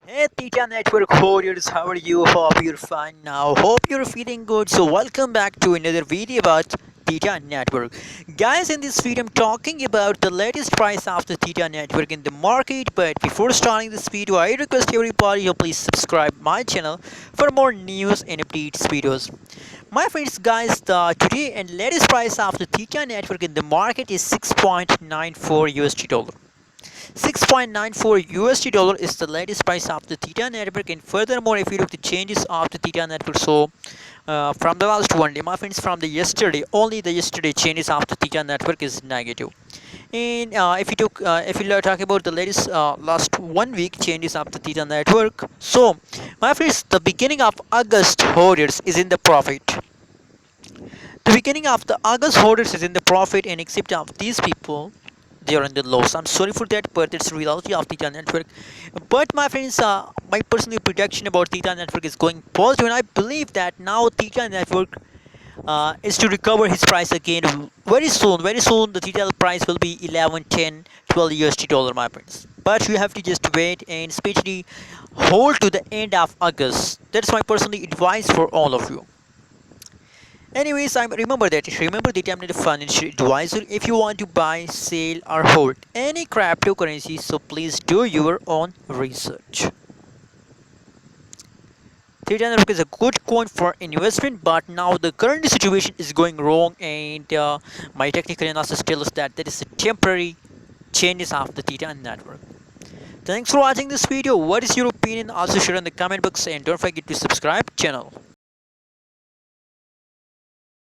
Hey Theta Network Warriors, how are you? Hope you're fine now. Hope you're feeling good. So welcome back to another video about Theta Network. Guys, in this video I'm talking about the latest price of the Theta Network in the market. But before starting this video, I request everybody to please subscribe my channel for more news and updates videos. My friends, guys, the today and latest price of the Theta Network in the market is 6.94 USD dollar. 6.94 USD dollar is the latest price of the Theta network, and furthermore, if you look the changes of the Theta network, so from the last one day, my friends, from the yesterday, only the yesterday changes of the Theta network is negative. And if you talk about the latest last 1 week changes of the Theta network, so my friends, the beginning of August orders is in the profit. The beginning of the August orders is in the profit, and except of these people, they are in the loss. I'm sorry for that, but it's the reality of Theta network. But my friends, my personal prediction about Theta network is going positive, and I believe that now Theta network is to recover his price again very soon. Very soon, the Theta price will be 11, 10, 12 USD dollar, my friends. But you have to just wait and especially hold to the end of August. That's my personal advice for all of you. Anyways, I remember that I'm not a financial advisor. If you want to buy, sell, or hold any cryptocurrency, so please do your own research. Theta Network is a good coin for investment, but now the current situation is going wrong, and my technical analysis tells us that there is a temporary changes of the Theta Network. Thanks for watching this video. What is your opinion? Also share in the comment box, and don't forget to subscribe channel.